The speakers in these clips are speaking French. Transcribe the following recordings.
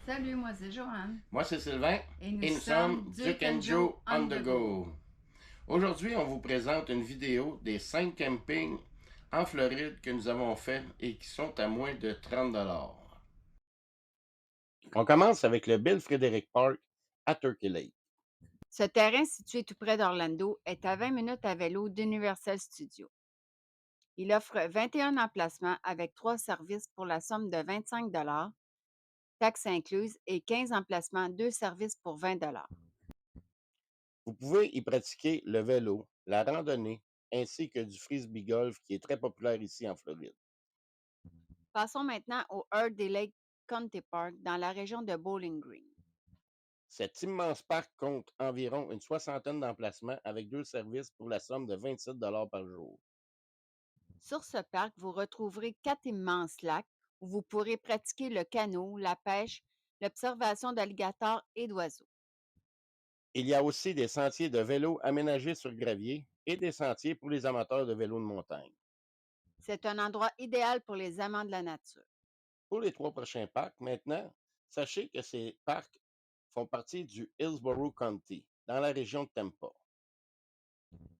Salut, moi c'est Joanne. Moi, c'est Sylvain Et nous et nous sommes sommes Duke Duke and and Joe Joe on on the the go. go. Aujourd'hui, on vous présente une vidéo des 5 campings en Floride que nous avons fait et qui sont à moins de 30 $. On commence avec le Bill Frederick Park à Turkey Lake. Ce terrain situé tout près d'Orlando est à 20 minutes à vélo d'Universal Studios. Il offre 21 emplacements avec 3 services pour la somme de 25 taxes incluses, et 15 emplacements, 2 services pour 20 Vous pouvez y pratiquer le vélo, la randonnée ainsi que du frisbee golf qui est très populaire ici en Floride. Passons maintenant au Herdy Lake Country Park dans la région de Bowling Green. Cet immense parc compte environ une soixantaine d'emplacements avec 2 services pour la somme de 27 $ par jour. Sur ce parc, vous retrouverez 4 immenses lacs où vous pourrez pratiquer le canot, la pêche, l'observation d'alligators et d'oiseaux. Il y a aussi des sentiers de vélo aménagés sur gravier et des sentiers pour les amateurs de vélo de montagne. C'est un endroit idéal pour les amants de la nature. Pour les 3 prochains parcs, maintenant, sachez que ces parcs font partie du Hillsborough County, dans la région de Tampa.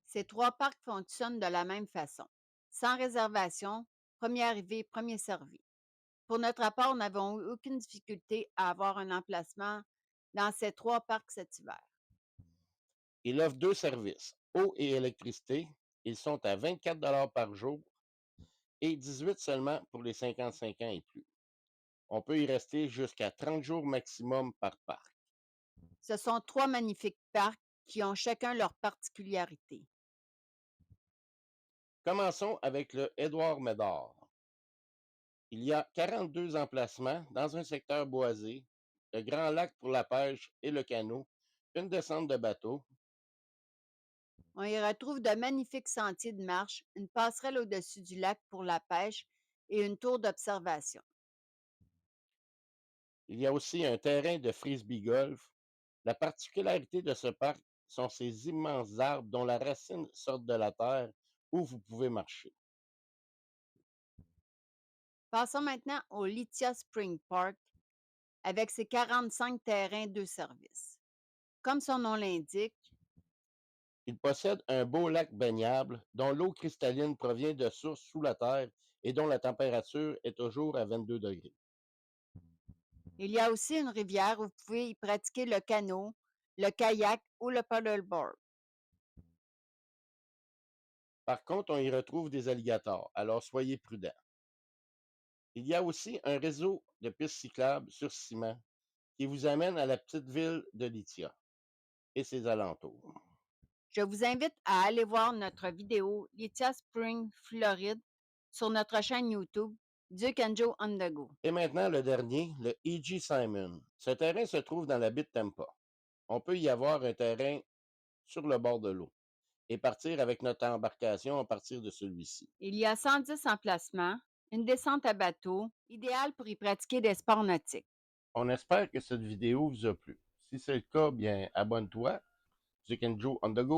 Ces 3 parcs fonctionnent de la même façon. Sans réservation, premier arrivé, premier servi. Pour notre part, nous n'avons eu aucune difficulté à avoir un emplacement dans ces 3 parcs cet hiver. Il offre 2 services, eau et électricité. Ils sont à 24 $ par jour et 18 seulement pour les 55 ans et plus. On peut y rester jusqu'à 30 jours maximum par parc. Ce sont 3 magnifiques parcs qui ont chacun leur particularité. Commençons avec le Edward Medard. Il y a 42 emplacements dans un secteur boisé, le grand lac pour la pêche et le canot, une descente de bateau. On y retrouve de magnifiques sentiers de marche, une passerelle au-dessus du lac pour la pêche et une tour d'observation. Il y a aussi un terrain de frisbee golf. La particularité de ce parc sont ces immenses arbres dont la racine sort de la terre où vous pouvez marcher. Passons maintenant au Lithia Spring Park avec ses 45 terrains, 2 services. Comme son nom l'indique, Il possède un beau lac baignable dont l'eau cristalline provient de sources sous la terre et dont la température est toujours à 22 degrés. il y a aussi une rivière où vous pouvez y pratiquer le canot, le kayak ou le paddleboard. Par contre, on y retrouve des alligators, alors soyez prudents. Il y a aussi un réseau de pistes cyclables sur ciment qui vous amène à la petite ville de Lithia et ses alentours. Je vous invite à aller voir notre vidéo Lithia Spring, Floride sur notre chaîne YouTube Duke and Joe on the Go. Et maintenant, le dernier, le E.G. Simon. Ce terrain se trouve dans la baie de Tampa. On peut y avoir un terrain sur le bord de l'eau et partir avec notre embarcation à partir de celui-ci. Il y a 110 emplacements, une descente à bateau, idéale pour y pratiquer des sports nautiques. On espère que cette vidéo vous a plu. Si c'est le cas, bien abonne-toi. Chicken Joe on the go.